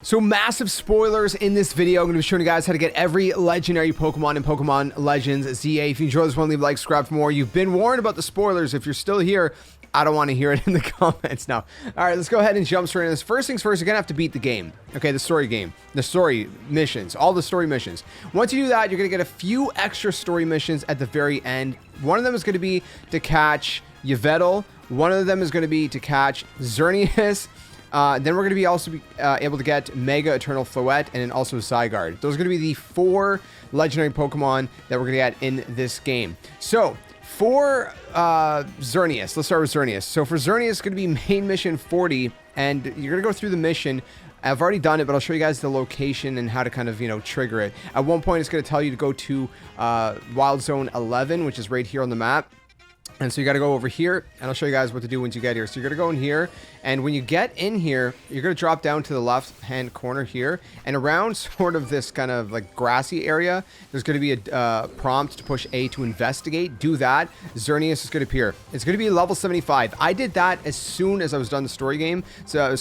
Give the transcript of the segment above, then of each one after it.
So massive spoilers in this video. I'm going to be showing you guys how to get every legendary Pokemon in Pokemon Legends ZA. If you enjoy this one, leave a like, subscribe for more. You've been warned about the spoilers. If you're still here, I don't want to hear it in the comments now. All right, let's go ahead and jump straight in this. First things first, you're going to have to beat the game. Okay, the story game, the story missions, all the story missions. Once you do that, you're going to get a few extra story missions at the very end. One of them is going to be to catch Yveltal. One of them is going to be to catch Xerneas. Then we're going to be also able to get Mega Eternal Floette and then also Zygarde. Those are going to be the 4 legendary Pokemon that we're going to get in this game. So for Xerneas, let's start with Xerneas. So for Xerneas, it's going to be main mission 40, and you're going to go through the mission. I've already done it, but I'll show you guys the location and how to kind of, trigger it. At one point, it's going to tell you to go to Wild Zone 11, which is right here on the map. And so you got to go over here, and I'll show you guys what to do once you get here. So you're going to go in here, and when you get in here, you're going to drop down to the left-hand corner here, and around sort of this kind of like grassy area, there's going to be a prompt to push A to investigate. Do that. Xerneas is going to appear. It's going to be level 75. I did that as soon as I was done the story game, so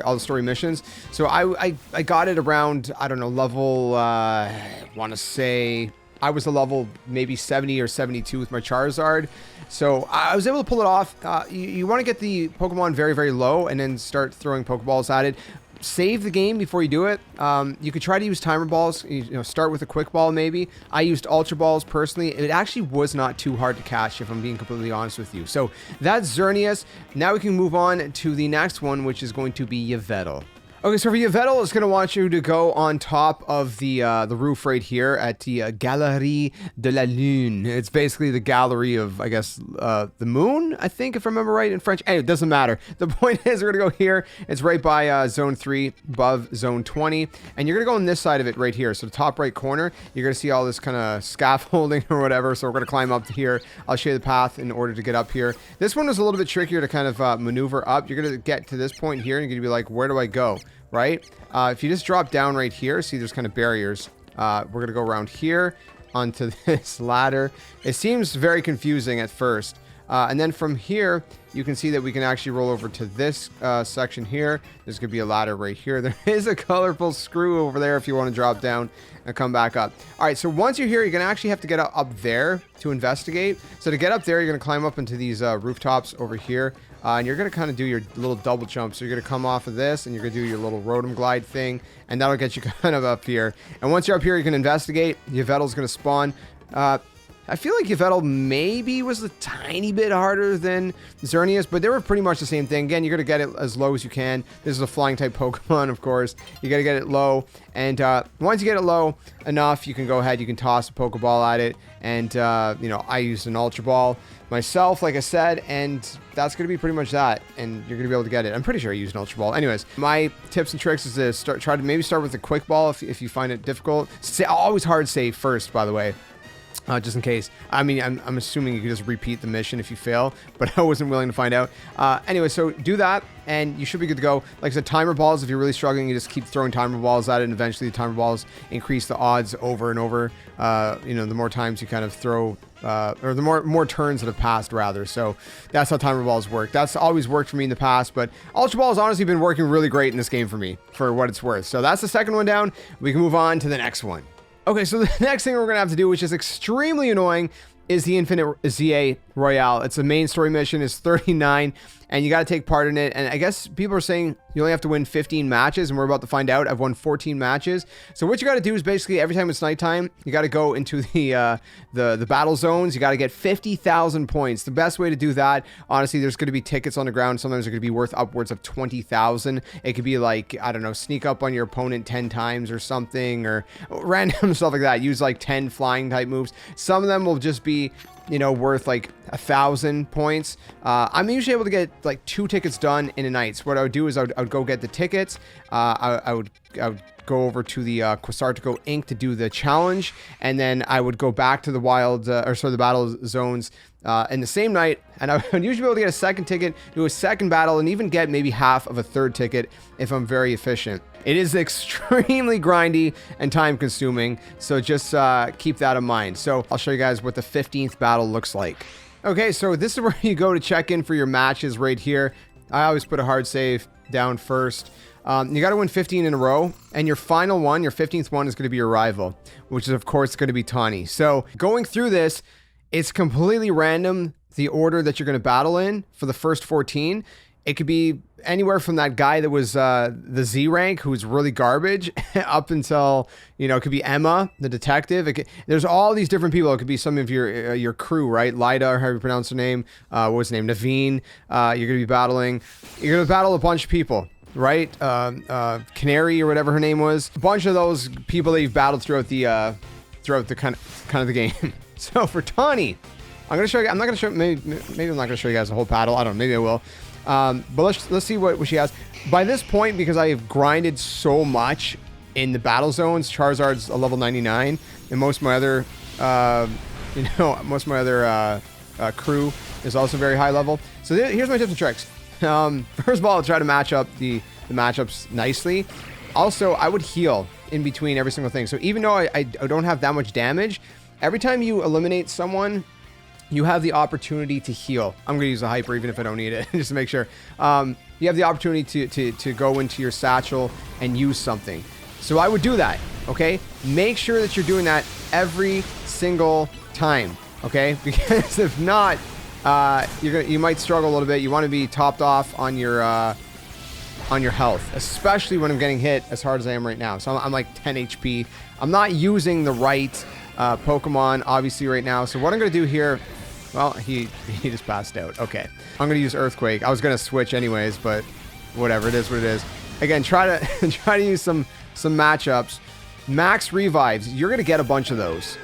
all the story missions. So I got it around, I don't know, level, I want to say, I was a level maybe 70 or 72 with my Charizard. So I was able to pull it off. You want to get the Pokemon very, very low and then start throwing Pokeballs at it. Save the game before you do it. You could try to use timer balls. Start with a quick ball maybe. I used Ultra Balls personally. It actually was not too hard to catch, if I'm being completely honest with you. So that's Xerneas. Now we can move on to the next one, which is going to be Yveltal. Okay, so for Yveltal, it's going to want you to go on top of the roof right here at the Galerie de la Lune. It's basically the gallery of, I guess, the moon, I think, if I remember right in French. Anyway, it doesn't matter. The point is we're going to go here. It's right by Zone 3, above Zone 20. And you're going to go on this side of it right here. So the top right corner, you're going to see all this kind of scaffolding or whatever. So we're going to climb up to here. I'll show you the path in order to get up here. This one is a little bit trickier to kind of maneuver up. You're going to get to this point here and you're going to be like, where do I go? Right? If you just drop down right here, see there's kind of barriers. We're going to go around here onto this ladder. It seems very confusing at first. And then from here, you can see that we can actually roll over to this section here. There's going to be a ladder right here. There is a colorful screw over there if you want to drop down and come back up. All right, so once you're here, you're going to actually have to get up there to investigate. So to get up there, you're going to climb up into these rooftops over here. And you're going to kind of do your little double jump. So you're going to come off of this and you're going to do your little rotom glide thing. And that'll get you kind of up here. And once you're up here, you can investigate. Yveltal's going to spawn. I feel like Yveltal maybe was a tiny bit harder than Xerneas, but they were pretty much the same thing. Again, you're going to get it as low as you can. This is a flying type Pokemon, of course. You got to get it low. And once you get it low enough, you can go ahead. You can toss a Pokeball at it. And, I used an Ultra Ball myself, like I said, and that's going to be pretty much that. And you're going to be able to get it. I'm pretty sure I used an Ultra Ball. Anyways, my tips and tricks is to try to maybe start with a quick ball if you find it difficult. Always hard save first, by the way. Just in case. I mean, I'm assuming you can just repeat the mission if you fail, but I wasn't willing to find out. Anyway, so do that, and you should be good to go. Like I said, timer balls, if you're really struggling, you just keep throwing timer balls at it, and eventually the timer balls increase the odds over and over. The more times you kind of throw, or the more turns that have passed, rather. So that's how timer balls work. That's always worked for me in the past, but Ultra Ball has honestly been working really great in this game for me, for what it's worth. So that's the second one down. We can move on to the next one. Okay, so the next thing we're going to have to do, which is extremely annoying, is the Infinite ZA Royale. It's a main story mission. It's 39, and you got to take part in it. And I guess people are saying you only have to win 15 matches, and we're about to find out. I've won 14 matches. So what you got to do is basically every time it's nighttime, you got to go into the battle zones. You got to get 50,000 points. The best way to do that, honestly, there's going to be tickets on the ground. Sometimes they're going to be worth upwards of 20,000. It could be like, I don't know, sneak up on your opponent 10 times or something, or random stuff like that. Use like 10 flying type moves. Some of them will just be, worth like 1,000 points. I'm usually able to get like 2 tickets done in a night. So what I would do is I would go get the tickets. I would go over to the CORSAIR Inc. to do the challenge, and then I would go back to the the battle zones in the same night, and I would usually be able to get a second ticket, do a second battle, and even get maybe half of a third ticket if I'm very efficient. It is extremely grindy and time consuming, so just keep that in mind. So I'll show you guys what the 15th battle looks like. Okay, so this is where you go to check in for your matches right here. I always put a hard save down first. You got to win 15 in a row, and your final one, your 15th one, is going to be your rival, which is, of course, going to be Tawny. So going through this, it's completely random, the order that you're going to battle in for the first 14. It could be anywhere from that guy that was the Z rank, who's really garbage, up until, you know, it could be Emma, the detective. There's all these different people. It could be some of your crew, right? Lida, or how you pronounce her name. What was her name? Naveen. You're going to be battling. You're going to battle a bunch of people, right? Canary, or whatever her name was. A bunch of those people that you've battled throughout the kind of the game. So for Tawny, I'm going to show you. I'm not going to show. Maybe I'm not going to show you guys the whole battle. I don't know. Maybe I will. But let's see what she has. By this point, because I have grinded so much in the battle zones, Charizard's a level 99, and most of my other, crew is also very high level. So here's my tips and tricks. First of all, I'll try to match up the matchups nicely. Also, I would heal in between every single thing. So even though I don't have that much damage, every time you eliminate someone, you have the opportunity to heal. I'm going to use a hyper even if I don't need it, just to make sure. You have the opportunity to go into your satchel and use something. So I would do that, okay? Make sure that you're doing that every single time, okay? Because if not, you might struggle a little bit. You want to be topped off on your health, especially when I'm getting hit as hard as I am right now. So I'm like 10 HP. I'm not using the right Pokemon, obviously, right now. So what I'm going to do here... Well, he just passed out. Okay. I'm going to use Earthquake. I was going to switch anyways, but whatever. It is what it is. Again, try to use some matchups. Max revives. You're going to get a bunch of those.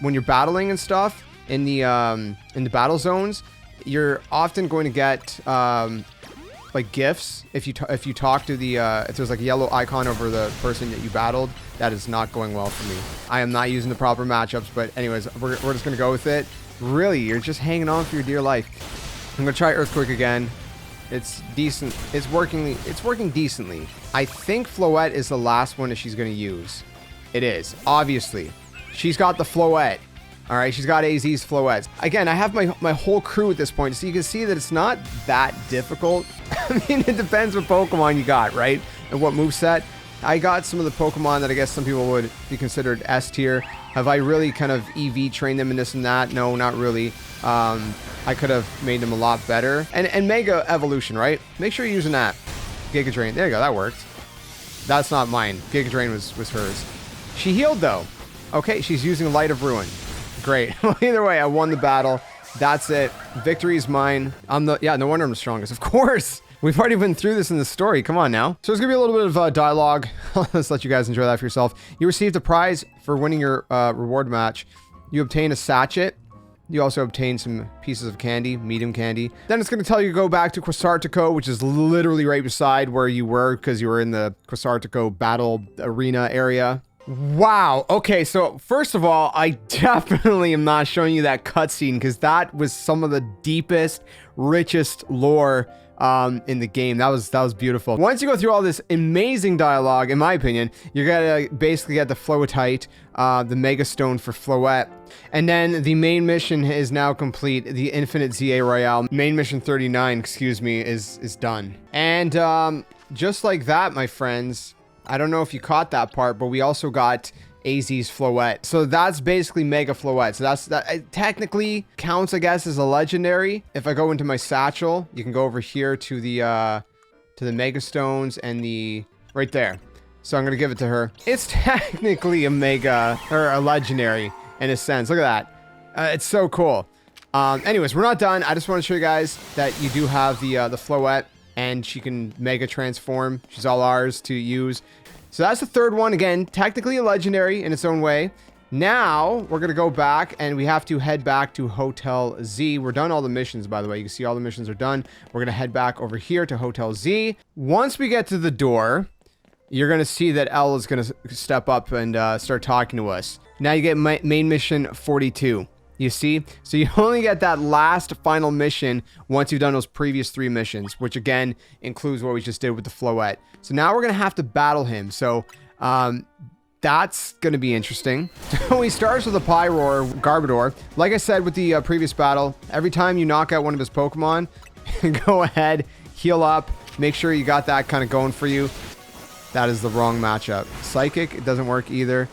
When you're battling and stuff in the battle zones, you're often going to get like gifts if you talk to the if there's like a yellow icon over the person that you battled. That is not going well for me. I am not using the proper matchups, but anyways, we're just going to go with it. Really, you're just hanging on for your dear life. I'm gonna try Earthquake again. It's decent. It's working decently. I think Floette is the last one that she's gonna use. It is, obviously. She's got the Floette. All right, she's got AZ's Floettes. Again, I have my whole crew at this point, so you can see that it's not that difficult. I mean, it depends what Pokemon you got, right? And what moveset. I got some of the Pokemon that I guess some people would be considered S tier. Have I really kind of EV trained them in this and that? No, not really. I could have made them a lot better. And Mega Evolution, right? Make sure you're using that. Giga Drain. There you go. That worked. That's not mine. Giga Drain was hers. She healed, though. Okay, she's using Light of Ruin. Great. Well, either way, I won the battle. That's it. Victory is mine. Yeah, no wonder I'm the strongest. Of course. We've already been through this in the story. Come on now. So there's going to be a little bit of dialogue. Let's let you guys enjoy that for yourself. You received a prize for winning your reward match. You obtain a sachet. You also obtain some pieces of candy, medium candy. Then it's going to tell you to go back to Quasartico, which is literally right beside where you were because you were in the Quasartico battle arena area. Wow. Okay, so first of all, I definitely am not showing you that cutscene because that was some of the deepest, richest lore in the game. That was beautiful. Once you go through all this amazing dialogue, in my opinion, you're gonna basically get the Floetite, the Mega Stone for Floette, and then the main mission is now complete. The Infinite ZA Royale, main mission 39, excuse me, is done. And just like that, my friends, I don't know if you caught that part, but we also got AZ's Floette. So that's basically Mega Floette. So that it technically counts, I guess, as a legendary. If I go into my satchel, you can go over here to the Mega Stones and the right there. So I'm gonna give it to her. It's technically a Mega or a legendary in a sense. Look at that. It's so cool. Anyways, we're not done. I just want to show you guys that you do have the Floette, and she can Mega Transform. She's all ours to use. So that's the third one. Again, technically a legendary in its own way. Now, we're going to go back, and we have to head back to Hotel Z. We're done all the missions, by the way. You can see all the missions are done. We're going to head back over here to Hotel Z. Once we get to the door, you're going to see that Elle is going to step up and start talking to us. Now you get main mission 42. You see? So you only get that last final mission once you've done those previous 3 missions, which again includes what we just did with the Floette. So now we're going to have to battle him. So that's going to be interesting. So he starts with a Pyroar Garbodor. Like I said with the previous battle, every time you knock out one of his Pokemon, go ahead, heal up, make sure you got that kind of going for you. That is the wrong matchup. Psychic, it doesn't work either.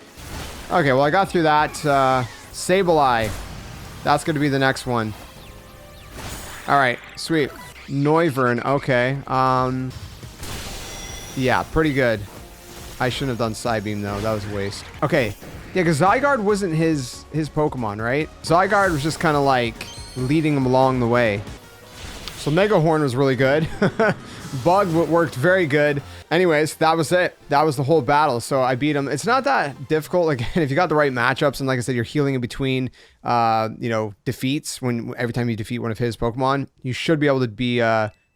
Okay, well, I got through that. Sableye. That's going to be the next one. All right, sweet. Noivern, okay. Yeah, pretty good. I shouldn't have done Psybeam, though. That was a waste. Okay. Yeah, because Zygarde wasn't his Pokemon, right? Zygarde was just kind of like leading him along the way. So Mega Horn was really good. Bug worked very good. Anyways, that was it. That was the whole battle. So I beat him. It's not that difficult. Again, if you got the right matchups, and like I said, you're healing in between, you know, defeats every time you defeat one of his Pokemon, you should be able to be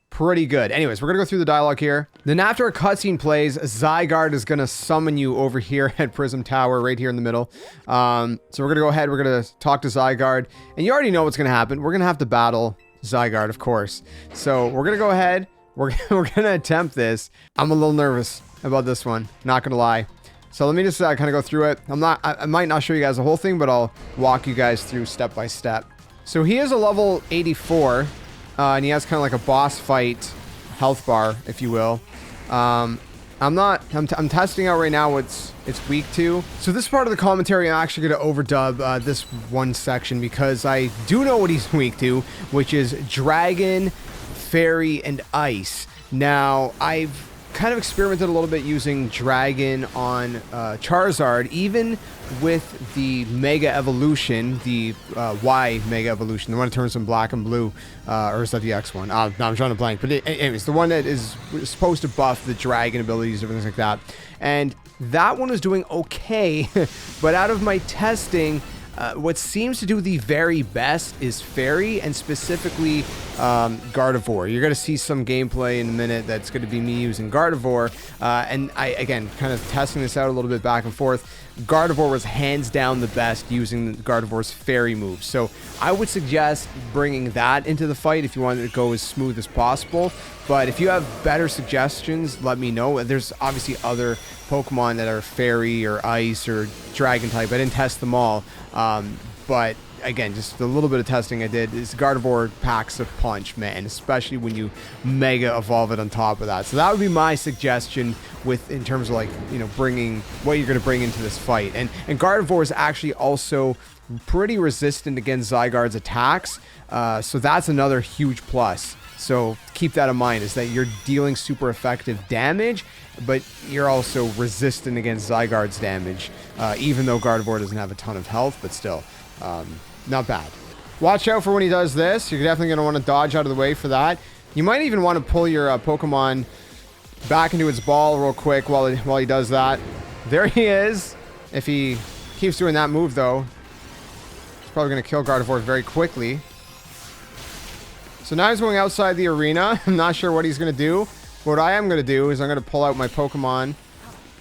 pretty good. Anyways, we're gonna go through the dialogue here. Then after a cutscene plays, Zygarde is gonna summon you over here at Prism Tower, right here in the middle. So we're gonna go ahead. We're gonna talk to Zygarde, and you already know what's gonna happen. We're gonna have to battle Zygarde, of course. So we're gonna go ahead. We're gonna attempt this. I'm a little nervous about this one, not gonna lie. So let me just kind of go through it. I might not show you guys the whole thing, but I'll walk you guys through step by step. So he is a level 84, and he has kind of like a boss fight health bar, if you will. I'm testing out right now what it's weak to. So this part of the commentary, I'm actually going to overdub this one section because I do know what he's weak to, which is Dragon, Fairy, and Ice. Now, I've kind of experimented a little bit using Dragon on Charizard, even with the Mega Evolution, the Y Mega Evolution, the one that turns from black and blue, or is that the X one? No, I'm trying to blank, but anyways, the one that is supposed to buff the Dragon abilities, everything like that. And that one was doing okay, but out of my testing, what seems to do the very best is Fairy, and specifically Gardevoir. You're going to see some gameplay in a minute that's going to be me using Gardevoir. And I, again, kind of testing this out a little bit back and forth. Gardevoir was hands down the best using Gardevoir's Fairy moves. So I would suggest bringing that into the fight if you wanted to go as smooth as possible. But if you have better suggestions, let me know. There's obviously other Pokemon that are Fairy or Ice or Dragon type. I didn't test them all. But again, just a little bit of testing I did. Is Gardevoir packs a punch, man, especially when you Mega Evolve it on top of that. So that would be my suggestion in terms of, like, you know, bringing what you're going to bring into this fight. And Gardevoir is actually also pretty resistant against Zygarde's attacks. So that's another huge plus. So keep that in mind, is that you're dealing super effective damage, but you're also resistant against Zygarde's damage, even though Gardevoir doesn't have a ton of health, but still, not bad. Watch out for when he does this. You're definitely going to want to dodge out of the way for that. You might even want to pull your Pokemon back into its ball real quick while he does that. There he is. If he keeps doing that move, though, he's probably going to kill Gardevoir very quickly. So now he's going outside the arena. I'm not sure what he's going to do. What I am going to do is I'm going to pull out my Pokemon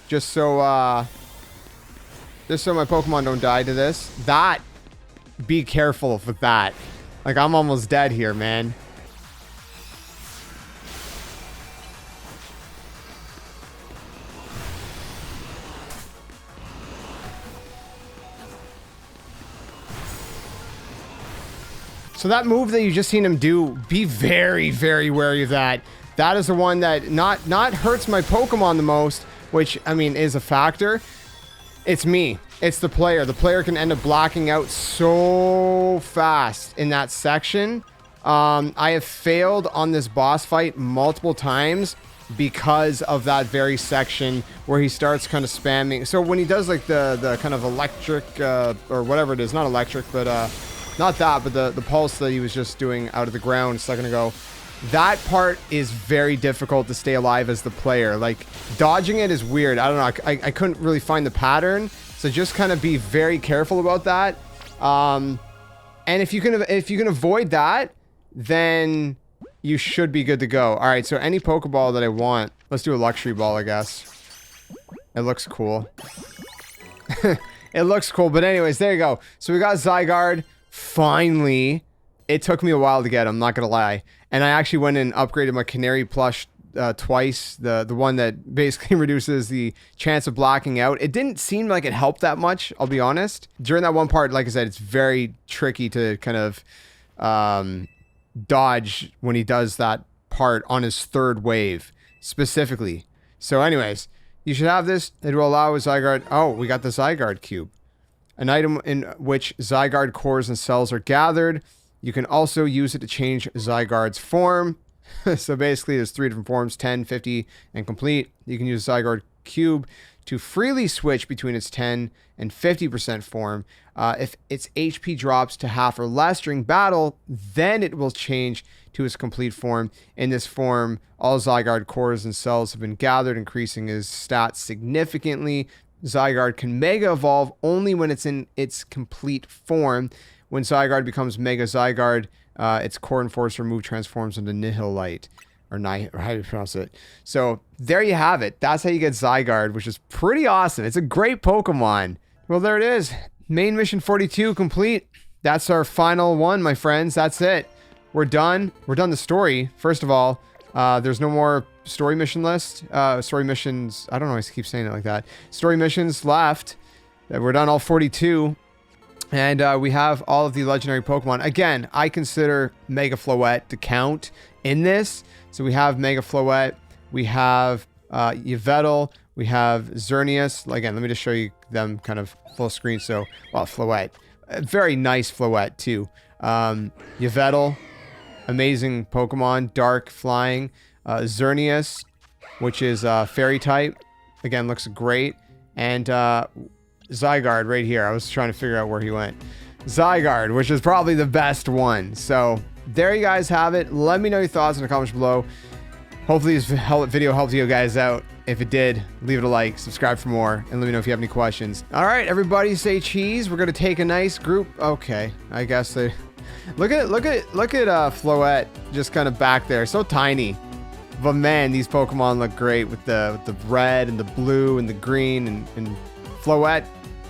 just so my Pokemon don't die to this. Be careful with that. Like, I'm almost dead here, man. So that move that you just seen him do, be very, very wary of that. That is the one that not hurts my Pokemon the most, which, I mean, is a factor. It's me. It's the player. The player can end up blacking out so fast in that section. I have failed on this boss fight multiple times because of that very section where he starts kind of spamming. So when he does, like, the kind of electric, or whatever it is, not electric, but not that, but the pulse that he was just doing out of the ground a second ago. That part is very difficult to stay alive as the player. Like, dodging it is weird. I don't know. I couldn't really find the pattern. So just kind of be very careful about that. And if you can avoid that, then you should be good to go. All right. So any Pokeball that I want, let's do a Luxury Ball, I guess. It looks cool. It looks cool. But anyways, there you go. So we got Zygarde. Finally. It took me a while to get him, not gonna lie. And I actually went and upgraded my Canary plush twice. The one that basically reduces the chance of blacking out. It didn't seem like it helped that much, I'll be honest. During that one part, like I said, it's very tricky to kind of dodge when he does that part on his third wave specifically. So anyways, you should have this. It will allow a Zygarde. Oh, we got the Zygarde cube, an item in which Zygarde cores and cells are gathered. You can also use it to change Zygarde's form. So basically there's 3 different forms, 10, 50, and complete. You can use Zygarde cube to freely switch between its 10 and 50% form. If its HP drops to half or less during battle, then it will change to its complete form. In this form, all Zygarde cores and cells have been gathered, increasing his stats significantly. Zygarde can Mega Evolve only when it's in its complete form. When Zygarde becomes Mega Zygarde, its core and force remove transforms into Nihilite. Or how do you pronounce it? So there you have it. That's how you get Zygarde, which is pretty awesome. It's a great Pokemon. Well, there it is. Main mission 42 complete. That's our final one, my friends. That's it. We're done. We're done the story. First of all, there's no more story mission list. Story missions. I don't know. I keep saying it like that. Story missions left. We're done all 42. And we have all of the legendary Pokemon. Again, I consider Mega Floette to count in this. So we have Mega Floette, we have Yveltal, we have Xerneas. Again, let me just show you them kind of full screen. So, well, Floette, a very nice Floette too. Yveltal, amazing Pokemon, dark flying. Xerneas, which is fairy type, again looks great. And Zygarde right here. I was trying to figure out where he went. Zygarde, which is probably the best one. So there you guys have it. Let me know your thoughts in the comments below. Hopefully this video helped you guys out. If it did, leave it a like, subscribe for more, and let me know if you have any questions. All right, everybody say cheese. We're gonna take a nice group. Okay, I guess they look at Floette just kind of back there, so tiny. But man, these Pokemon look great with the red and the blue and the green, and Floette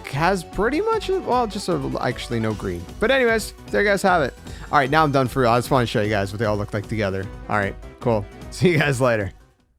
has pretty much, well, just actually no green. But anyways, there you guys have it. All right, now I'm done for real. I just want to show you guys what they all look like together. All right, cool. See you guys later.